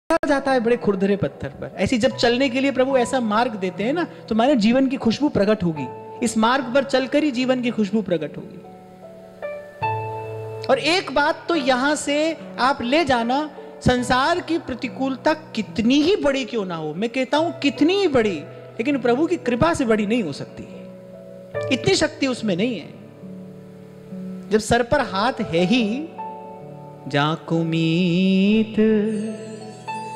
जाता है बड़े खुरदरे पत्थर पर। ऐसी जब चलने के लिए प्रभु ऐसा मार्ग देते हैं ना, तो माने जीवन की खुशबू प्रकट होगी। इस मार्ग पर चलकर ही जीवन की खुशबू प्रकट होगी। और एक बात तो यहां से आप ले जाना, संसार की प्रतिकूलता कितनी ही बड़ी क्यों ना हो, मैं कहता हूं कितनी ही बड़ी, लेकिन प्रभु की कृपा से बड़ी नहीं हो सकती। इतनी शक्ति उसमें नहीं है। जब सर पर हाथ है ही, जाको मीत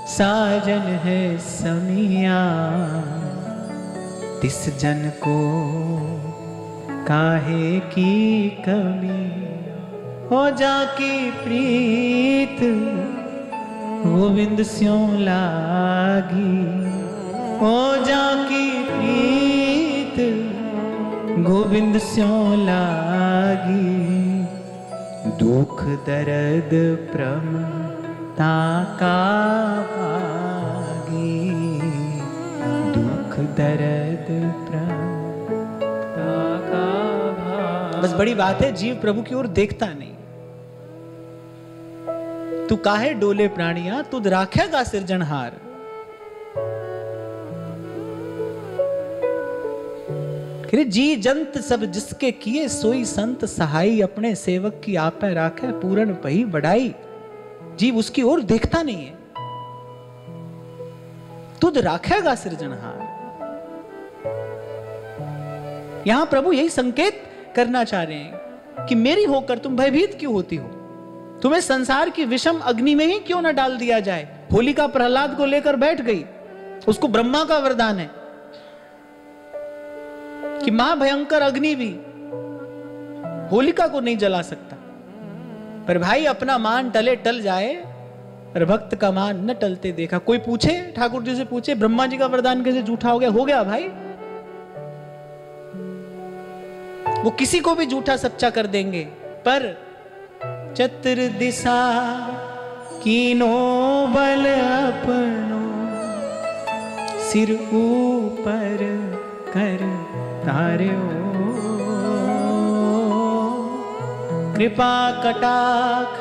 साजन है समिया, तिस जन को काहे की कमी, हो जाकी प्रीत गोविंद स्यों लागी, हो जाकी प्रीत गोविंद स्यों लागी, दुख दर्द प्रमता का भागी, दुख दर्द प्रमता का भागी। बस बड़ी बात है, जीव प्रभु की ओर देखता नहीं। तू काहे डोले प्राणिया, तुद राखेगा सिरजनहार। जी जंत सब जिसके किए, सोई संत सहाई, अपने सेवक की आपे राखे, पूर्ण पही बढ़ाई। जीव उसकी ओर देखता नहीं है। तुद राखेगा सिरजनहार। यहां प्रभु यही संकेत करना चाह रहे हैं कि मेरी होकर तुम भयभीत क्यों होती हो? तुम्हें संसार की विषम अग्नि में ही क्यों न डाल दिया जाए? होलिका प्रहलाद को लेकर बैठ गई, उसको ब्रह्मा का वरदान है कि महाभयंकर अग्नि भी होलिका को नहीं जला सकता। पर भाई अपना मान टले टल जाए, पर भक्त का मान न टलते देखा। कोई पूछे, ठाकुर जी से पूछे, ब्रह्मा जी का वरदान कैसे झूठा हो गया? हो गया भाई, वो किसी को भी झूठा सच्चा कर देंगे। पर चतुर दिशा कीनो बल अपनो, सिर ऊपर कर तार्यो, कृपा कटाक्ष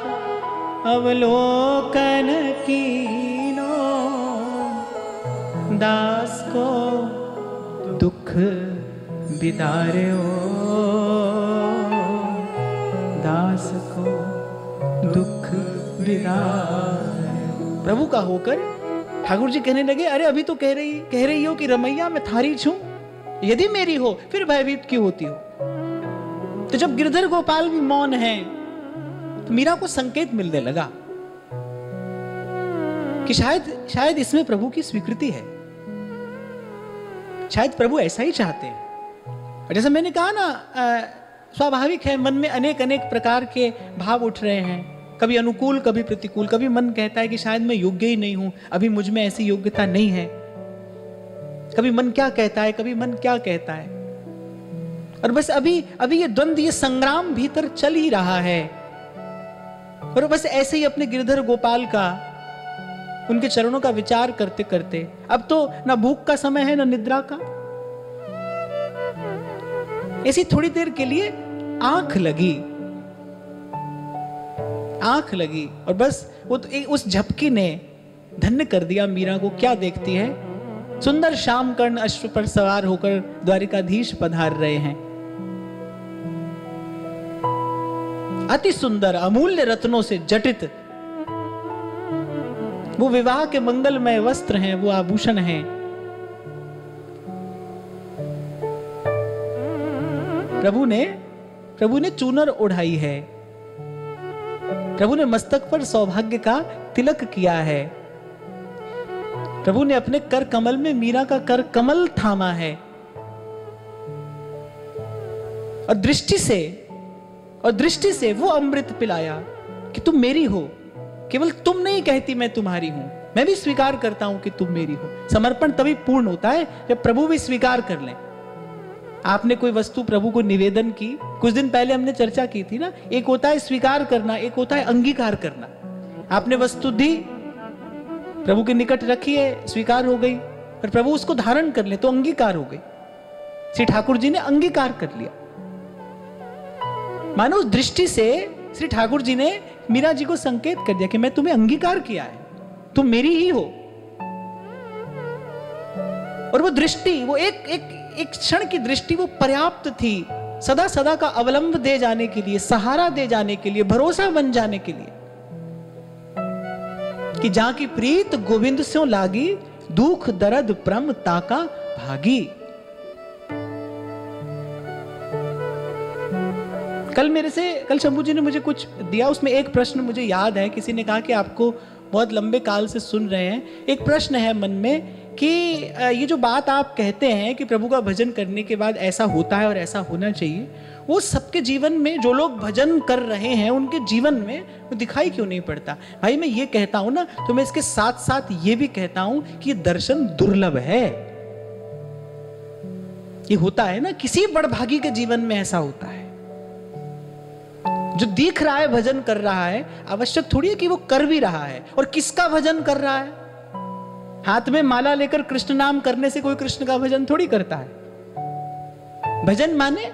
अवलोकन कीनो, दास को दुख बिदार्यो, दास को दुख बिदार्यो। प्रभु का होकर ठाकुर जी कहने लगे, अरे अभी तो कह रही हो कि रमैया मैं थारी छूं, यदि मेरी हो फिर भयभीत क्यों होती हो? तो जब गिरधर गोपाल भी मौन है, तो मीरा को संकेत मिलने लगा कि शायद इसमें प्रभु की स्वीकृति है। शायद प्रभु ऐसा ही चाहते हैं। और जैसे मैंने कहा ना, स्वाभाविक है, मन में अनेक प्रकार के भाव उठ रहे हैं, कभी अनुकूल कभी प्रतिकूल। कभी मन कहता है कि शायद मैं योग्य ही नहीं हूं, अभी मुझ में ऐसी योग्यता नहीं है। कभी मन क्या कहता है, कभी मन क्या कहता है। और बस अभी ये द्वंद्व, ये संग्राम भीतर चल ही रहा है। और बस ऐसे ही अपने गिरधर गोपाल का, उनके चरणों का विचार करते करते, अब तो ना भूख का समय है ना निद्रा का, ऐसी थोड़ी देर के लिए आंख लगी और बस वो तो उस झपकी ने धन्य कर दिया मीरा को। क्या देखती है? सुंदर श्याम कर्ण अश्व पर सवार होकर द्वारिकाधीश पधार रहे हैं। अति सुंदर अमूल्य रत्नों से जटित वो विवाह के मंगलमय वस्त्र हैं, वो आभूषण हैं। प्रभु ने चूनर ओढ़ाई है, प्रभु ने मस्तक पर सौभाग्य का तिलक किया है, प्रभु ने अपने कर कमल में मीरा का कर कमल थामा है। और दृष्टि से वो अमृत पिलाया कि तुम मेरी हो। केवल तुम नहीं कहती मैं तुम्हारी हूं, मैं भी स्वीकार करता हूं कि तुम मेरी हो। समर्पण तभी पूर्ण होता है जब प्रभु भी स्वीकार कर लें। आपने कोई वस्तु प्रभु को निवेदन की, कुछ दिन पहले हमने चर्चा की थी ना, एक होता है स्वीकार करना, एक होता है अंगीकार करना। आपने वस्तु दी, प्रभु के निकट रखी है, स्वीकार हो गई, पर प्रभु उसको धारण कर ले तो अंगीकार हो गई। श्री ठाकुर जी ने अंगीकार कर लिया। मानो उस दृष्टि से श्री ठाकुर जी ने मीरा जी को संकेत कर दिया कि मैं तुम्हें अंगीकार किया है, तुम मेरी ही हो। और वो दृष्टि, वो एक क्षण की दृष्टि वो पर्याप्त थी सदा सदा का अवलंब दे जाने के लिए, सहारा दे जाने के लिए, भरोसा बन जाने के लिए कि जहां की प्रीत गोविंद स्यों लागी, दुख दर्द प्रम ताका भागी। कल शंभू जी ने मुझे कुछ दिया, उसमें एक प्रश्न मुझे याद है। किसी ने कहा कि आपको बहुत लंबे काल से सुन रहे हैं, एक प्रश्न है मन में कि ये जो बात आप कहते हैं कि प्रभु का भजन करने के बाद ऐसा होता है और ऐसा होना चाहिए, वो सबके जीवन में, जो लोग भजन कर रहे हैं उनके जीवन में वो दिखाई क्यों नहीं पड़ता? भाई मैं ये कहता हूं ना, तो मैं इसके साथ साथ ये भी कहता हूं कि दर्शन दुर्लभ है। ये होता है ना, किसी बड़भागी के जीवन में ऐसा होता है। जो दिख रहा है भजन कर रहा है, आवश्यक थोड़ी है कि वो कर भी रहा है। और किसका भजन कर रहा है? हाथ में माला लेकर कृष्ण नाम करने से कोई कृष्ण का भजन थोड़ी करता है। भजन माने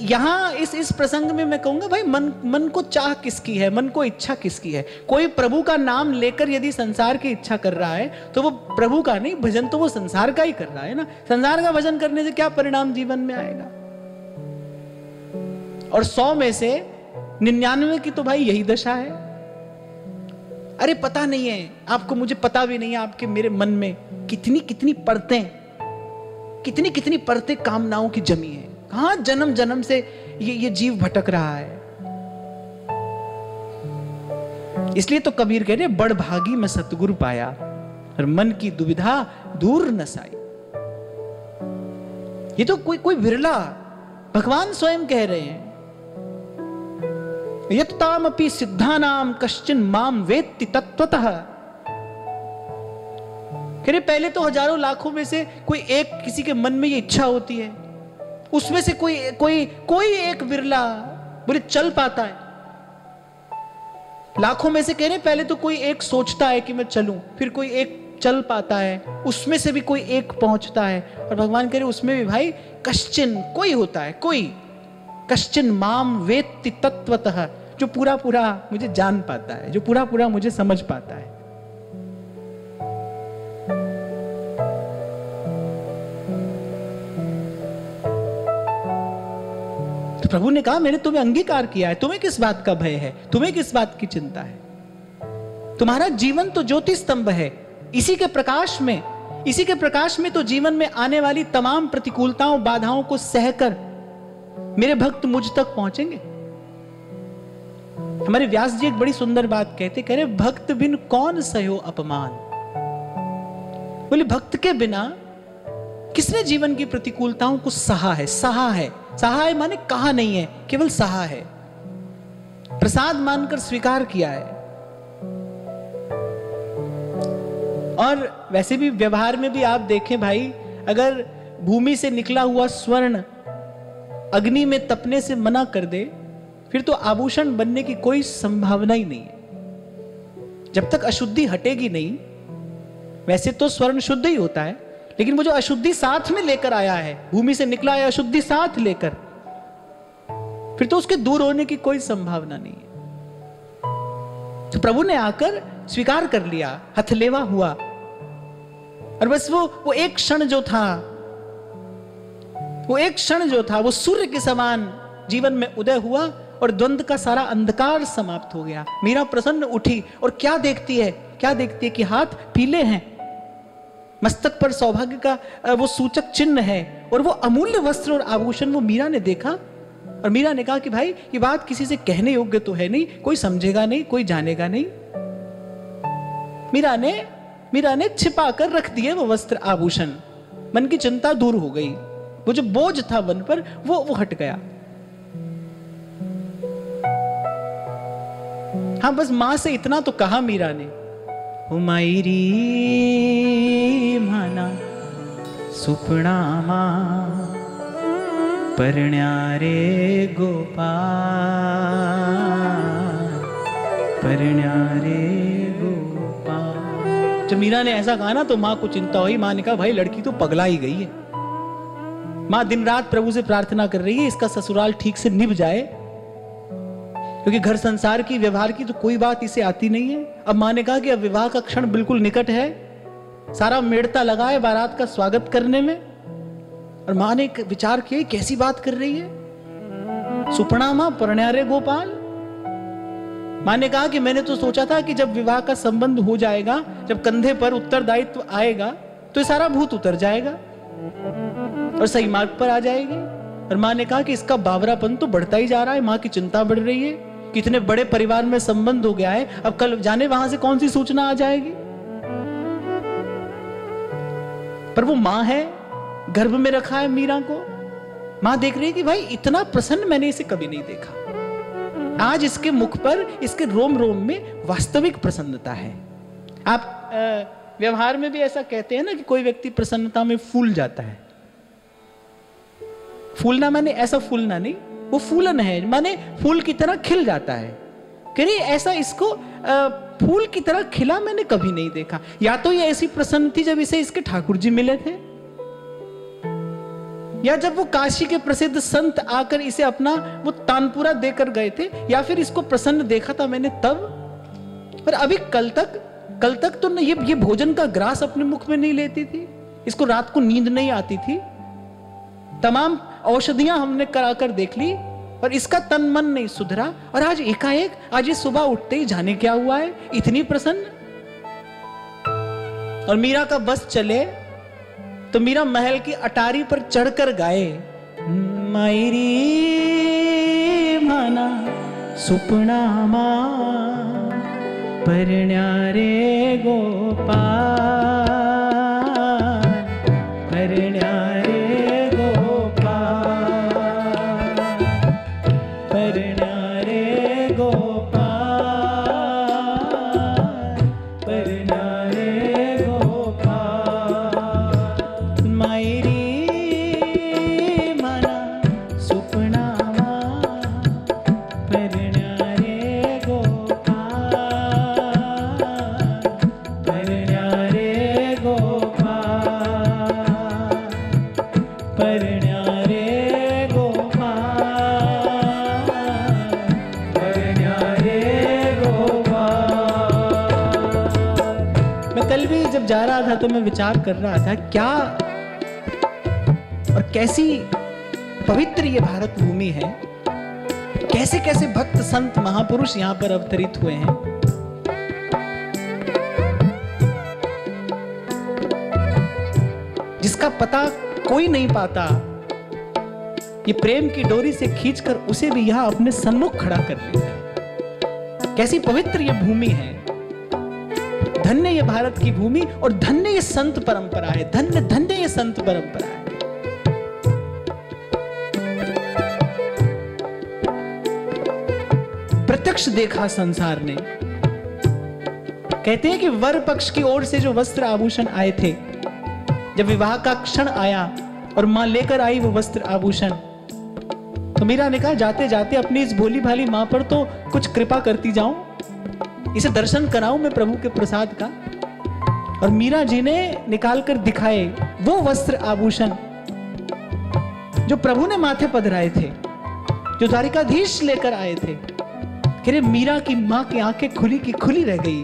यहां इस प्रसंग में मैं कहूंगा भाई, मन को चाह किसकी है, मन को इच्छा किसकी है? कोई प्रभु का नाम लेकर यदि संसार की इच्छा कर रहा है तो वो प्रभु का नहीं, भजन तो वो संसार का ही कर रहा है ना। संसार का भजन करने से क्या परिणाम जीवन में आएगा? और 100 में से 99 की तो भाई यही दशा है। अरे पता नहीं है आपको, मुझे पता भी नहीं है आपके मेरे मन में कितनी कितनी परतें, कितनी कितनी परतें कामनाओं की जमी है। कहां जन्म जन्म से ये जीव भटक रहा है। इसलिए तो कबीर कह रहे, बड़ भागी मैं सतगुरु पाया और मन की दुविधा दूर न साई। ये तो कोई विरला, भगवान स्वयं कह रहे हैं, यत्तामपि सिद्धानाम कश्चिन माम वेत्ति तत्वतः। कह रहे पहले तो हजारों लाखों में से कोई एक, किसी के मन में ये इच्छा होती है, उसमें से कोई एक विरला बोले चल पाता है। लाखों में से कह रहे पहले तो कोई एक सोचता है कि मैं चलूं, फिर कोई एक चल पाता है, उसमें से भी कोई एक पहुंचता है। और भगवान कह रहे उसमें भी भाई कश्चिन कोई होता है, कोई कश्चिन माम वेत्ति तत्वतः, जो पूरा पूरा मुझे जान पाता है, जो पूरा पूरा मुझे समझ पाता है। तो प्रभु ने कहा मैंने तुम्हें अंगीकार किया है, तुम्हें किस बात का भय है, तुम्हें किस बात की चिंता है? तुम्हारा जीवन तो ज्योति स्तंभ है, इसी के प्रकाश में तो जीवन में आने वाली तमाम प्रतिकूलताओं, बाधाओं को सहकर मेरे भक्त मुझ तक पहुंचेंगे। हमारे व्यास जी एक बड़ी सुंदर बात कहते, कह रहे भक्त बिन कौन सह्यो अपमान। बोले भक्त के बिना किसने जीवन की प्रतिकूलताओं को सहा है माने कहा नहीं है, केवल सहा है, प्रसाद मानकर स्वीकार किया है। और वैसे भी व्यवहार में भी आप देखें भाई, अगर भूमि से निकला हुआ स्वर्ण अग्नि में तपने से मना कर दे, फिर तो आभूषण बनने की कोई संभावना ही नहीं है। जब तक अशुद्धि हटेगी नहीं, वैसे तो स्वर्ण शुद्ध ही होता है, लेकिन वो जो अशुद्धि साथ में लेकर आया है, भूमि से निकला है अशुद्धि साथ लेकर, फिर तो उसके दूर होने की कोई संभावना नहीं है। तो प्रभु ने आकर स्वीकार कर लिया, हथलेवा हुआ। और बस वो एक क्षण जो था, वो सूर्य के समान जीवन में उदय हुआ और द्वंद्व का सारा अंधकार समाप्त हो गया। मीरा प्रसन्न उठी और क्या देखती है कि हाथ पीले हैं, मस्तक पर सौभाग्य का वो सूचक चिन्ह है, और वो अमूल्य वस्त्र और आभूषण वो मीरा ने देखा। और मीरा ने कहा कि भाई ये बात किसी से कहने योग्य तो है नहीं, कोई समझेगा नहीं, कोई जानेगा नहीं। मीरा ने छिपा कर रख दिए वो वस्त्र आभूषण। मन की चिंता दूर हो गई, वो जो बोझ था मन पर वो हट गया। हाँ, बस मां से इतना तो कहा मीरा ने, उमाईरी माना सुपना मां परण्यारे गोपाल, परण्यारे गोपाल। जब मीरा ने ऐसा कहा ना तो मां को चिंता हुई। मां ने कहा भाई लड़की तो पगला ही गई है। मां दिन रात प्रभु से प्रार्थना कर रही है इसका ससुराल ठीक से निभ जाए, क्योंकि घर संसार की, व्यवहार की तो कोई बात इसे आती नहीं है। अब माँ ने कहा कि अब विवाह का क्षण बिल्कुल निकट है, सारा मेड़ता लगा है बारात का स्वागत करने में। और माँ ने विचार किया कैसी बात कर रही है, सुपना माँ परण्यारे गोपाल। माँ ने कहा कि मैंने तो सोचा था कि जब विवाह का संबंध हो जाएगा, जब कंधे पर उत्तरदायित्व आएगा तो ये सारा भूत उतर जाएगा और सही मार्ग पर आ जाएगी। और माँ ने कहा कि इसका बावरापन तो बढ़ता ही जा रहा है। माँ की चिंता बढ़ रही है कि इतने बड़े परिवार में संबंध हो गया है, अब कल जाने वहां से कौन सी सूचना आ जाएगी। पर वो माँ है, गर्भ में रखा है मीरा को। माँ देख रही है कि भाई इतना प्रसन्न मैंने इसे कभी नहीं देखा। आज इसके मुख पर, इसके रोम रोम में वास्तविक प्रसन्नता है। आप व्यवहार में भी ऐसा कहते हैं ना कि कोई व्यक्ति प्रसन्नता में फूल जाता है। फूलना माने ऐसा फूलना नहीं, वो फूलन है माने फूल की तरह खिल जाता है। कह रही ऐसा इसको फूल की तरह खिला मैंने कभी नहीं देखा। या तो ये ऐसी प्रसन्न थी जब इसे इसके ठाकुर जी मिले थे, या जब वो काशी के प्रसिद्ध संत आकर इसे अपना वो तानपुरा देकर गए थे, या फिर इसको प्रसन्न देखा था मैंने तब। पर अभी कल तक तो ये भोजन का ग्रास अपने मुख में नहीं लेती थी, इसको रात को नींद नहीं आती थी, तमाम औषधियां हमने कराकर देख ली, पर इसका तन मन नहीं सुधरा। और आज एकाएक, आज ये सुबह उठते ही जाने क्या हुआ है, इतनी प्रसन्न। और मीरा का बस चले तो मीरा महल की अटारी पर चढ़कर गाए, मायरी माना सुपना मां परण्यारे गोपाल, परण्यारे गोपाल, परण्यारे गोपाल, परण्यारे गोपाल, मायरी मना सुपना मां परण्यारे गोपाल, परण्यारे गोपाल, परण्यारे गोपाल, परण्यारे गोपाल। मैं कल भी जब जा रहा था तो मैं विचार कर रहा था क्या और कैसी पवित्र ये भारत भूमि है, कैसे कैसे भक्त संत महापुरुष यहां पर अवतरित हुए हैं। जिसका पता कोई नहीं पाता, ये प्रेम की डोरी से खींचकर उसे भी यहां अपने सन्मुख खड़ा कर लेते हैं। कैसी पवित्र ये भूमि है, धन्य ये भारत की भूमि और धन्य ये संत परंपरा है, धन्य धन्य ये संत परंपरा है। प्रत्यक्ष देखा संसार ने। कहते हैं कि वर पक्ष की ओर से जो वस्त्र आभूषण आए थे, जब विवाह का क्षण आया और मां लेकर आई वो वस्त्र आभूषण, तो मीरा ने कहा जाते जाते अपनी इस भोली भाली मां पर तो कुछ कृपा करती जाऊं, इसे दर्शन कराऊं मैं प्रभु के प्रसाद का। और मीरा जी ने निकाल कर दिखाए वो वस्त्र आभूषण जो प्रभु ने माथे पधराए थे, जो द्वारिकाधीश लेकर आए थे। कि मीरा की मां की आंखें खुली की खुली रह गई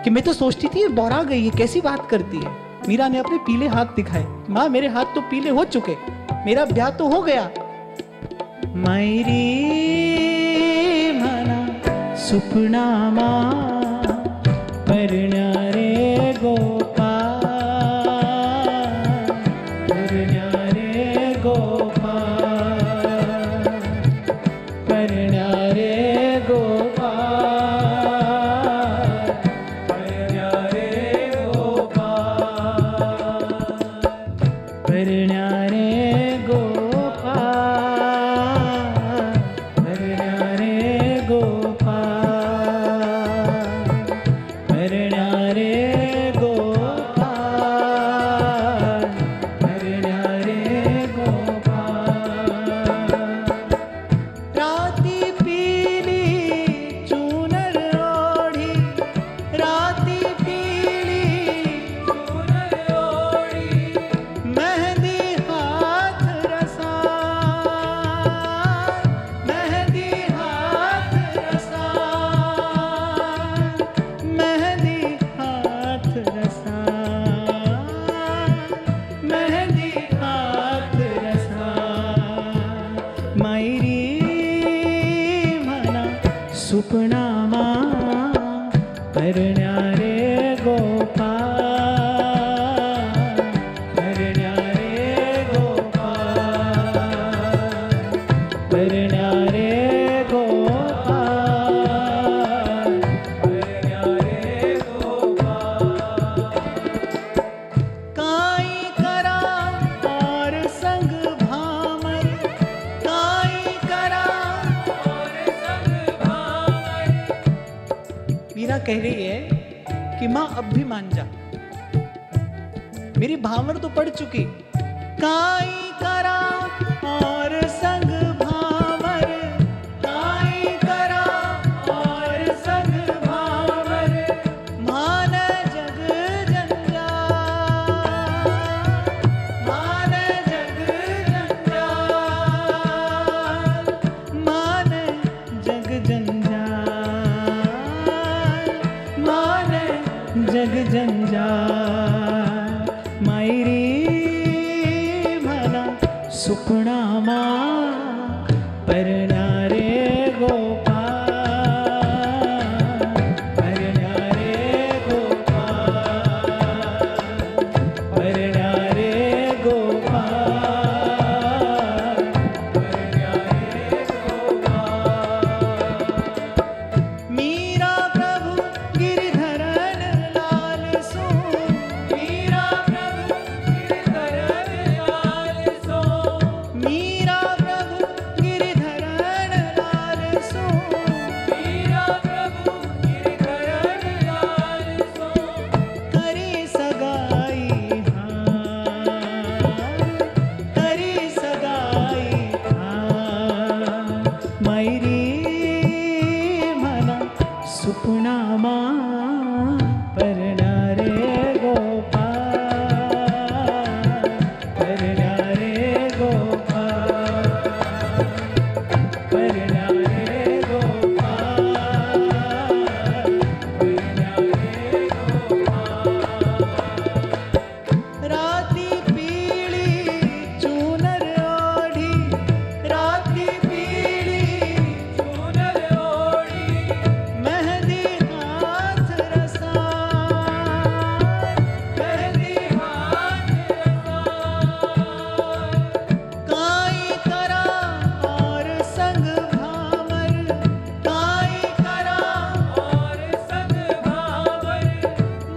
कि मैं तो सोचती थी ये बौरा गई है, कैसी बात करती है। मीरा ने अपने पीले हाथ दिखाए, मां मेरे हाथ तो पीले हो चुके, मेरा ब्याह तो हो गया। मायरी मना सुपना मां परण्यारे गोपाल, परण्यारे गोपाल, परण्यारे गोपाल, परण्यारे गोपाल, परण्यारे गोपाल, परण्यारे गोपाल, परण्यारे गोपाल। परण्या रे गोपाल, परण्या रे गोपाल, परण्या रे गोपाल, परण्या रे गोपाल। काई करा और संग भामर, काई करा और संग भामर। मीरा कह रही है कि मां अब भी मान जा, मेरी भामर तो पड़ चुकी। काई करा और संग भामर, काई करा और संग भामर, मान जग जंजाल, मान जग जंजाल, मान जग जंजाल, मान जग जंजाल। मायरी भला सुपना मां, परण्या रे गोपाल, परण्या रे गोपाल, परण्या रे गोपाल, परण्या रे गोपाल। मीरा प्रभु गिरधरन लाल सो, मीरा प्रभु गिरधरन लाल सो, मीरा प्रभु गिरधरन लाल सो, मीरा प्रभु गिरधरन लाल सो। करे सगाई करे सगाई मायरी मना सुपना मां, परण्या रे गोपाल, परण्या रे गोपाल, परण्या रे गोपाल, परण्या रे गोपाल। राती पीली चूनर ओढ़ी, राती पीली चूनर ओढ़ी, मेहंदी हाथ रसाल, मेहंदी हाथ रसाल। काई करा और संग भामर, काई करा और संग भामर,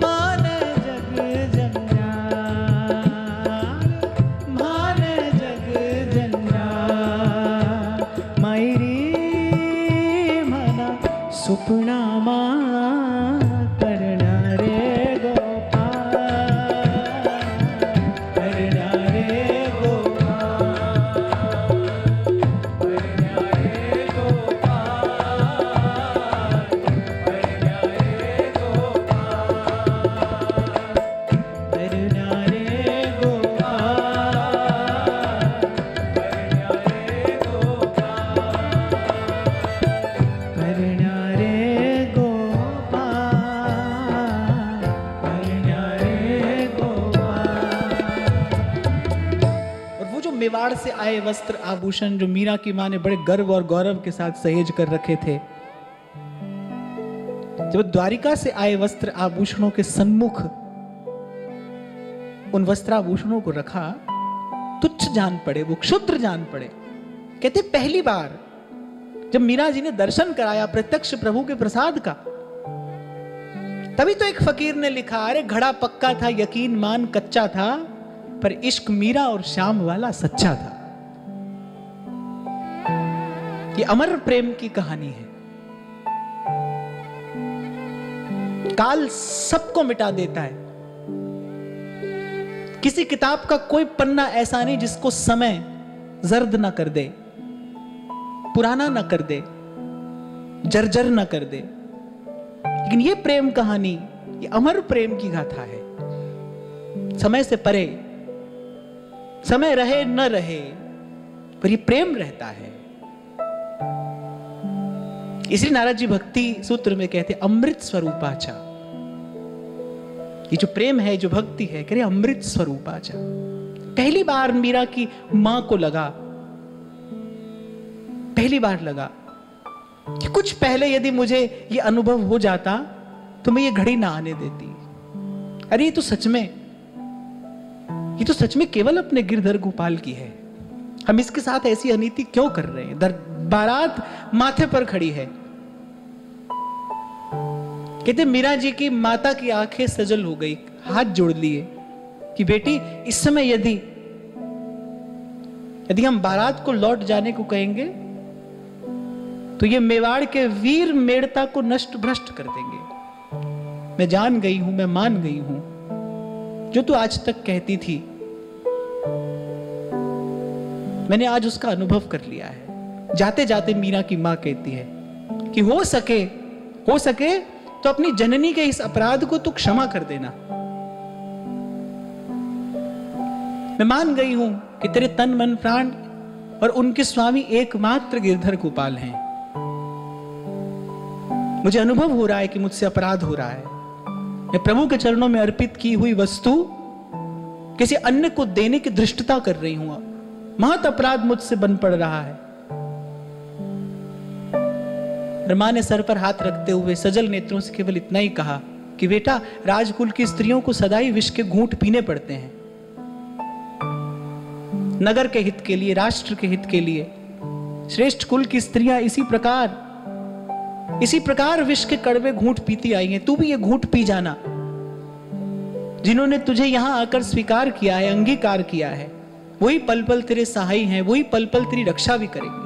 मान जग जंजाल, मान जग जंजाल। मायरी मना सुपना मां, परण्या रे गोपाल, परण्या रे गोपाल, परण्या रे गोपाल, परण्या रे गोपाल, परण्या रे गोपाल, परण्या रे गोपाल, परण्या रे गोपाल, परण्या रे गोपाल। और वो जो मेवाड़ से आए वस्त्र आभूषण जो मीरा की मां ने बड़े गर्व और गौरव के साथ सहेज कर रखे थे, जब द्वारिका से आए वस्त्र आभूषणों के सन्मुख उन वस्त्राभूषणों को रखा, तुच्छ जान पड़े, वो क्षुद्र जान पड़े। कहते पहली बार जब मीरा जी ने दर्शन कराया प्रत्यक्ष प्रभु के प्रसाद का, तभी तो एक फकीर ने लिखा, अरे घड़ा पक्का था यकीन मान कच्चा था, पर इश्क मीरा और श्याम वाला सच्चा था। ये अमर प्रेम की कहानी है। काल सबको मिटा देता है। किसी किताब का कोई पन्ना ऐसा नहीं जिसको समय जर्द ना कर दे, पुराना ना कर दे, जर्जर ना कर दे। लेकिन ये प्रेम कहानी, ये अमर प्रेम की गाथा है। समय से परे, समय रहे न रहे, पर ये प्रेम रहता है। इसलिए नारद जी भक्ति सूत्र में कहते अमृत स्वरूपाचा। ये जो प्रेम है, जो भक्ति है, कह रहे अमृत स्वरूपाचा। पहली बार मीरा की मां को लगा, पहली बार लगा कि कुछ पहले यदि मुझे ये अनुभव हो जाता तो मैं ये घड़ी ना आने देती। अरे ये तो सच में केवल अपने गिरधर गोपाल की है। हम इसके साथ ऐसी अनीति क्यों कर रहे हैं? बारात माथे पर खड़ी है। कहते मीरा जी की माता की आंखें सजल हो गई, हाथ जोड़ लिए कि बेटी इस समय यदि हम बारात को लौट जाने को कहेंगे तो ये मेवाड़ के वीर मेड़ता को नष्ट भ्रष्ट कर देंगे। मैं जान गई हूं, मैं मान गई हूं, जो तू आज तक कहती थी मैंने आज उसका अनुभव कर लिया है। जाते जाते मीरा की मां कहती है कि हो सके तो अपनी जननी के इस अपराध को तू क्षमा कर देना। मैं मान गई हूं कि तेरे तन मन प्राण और उनके स्वामी एकमात्र गिरधर गोपाल हैं। मुझे अनुभव हो रहा है कि मुझसे अपराध हो रहा है। मैं प्रभु के चरणों में अर्पित की हुई वस्तु किसी अन्य को देने की धृष्टता कर रही हूं। महत अपराध मुझसे बन पड़ रहा है। मां ने सर पर हाथ रखते हुए सजल नेत्रों से केवल इतना ही कहा कि बेटा, राजकुल की स्त्रियों को सदा ही विष के घूंट पीने पड़ते हैं। नगर के हित के लिए, राष्ट्र के हित के लिए श्रेष्ठ कुल की स्त्रियां इसी प्रकार विष के कड़वे घूंट पीती आई हैं। तू भी ये घूंट पी जाना। जिन्होंने तुझे यहां आकर स्वीकार किया है, अंगीकार किया है, वही पल पल तेरे सहाय हैं, वही पल पल तेरी रक्षा भी करेंगे।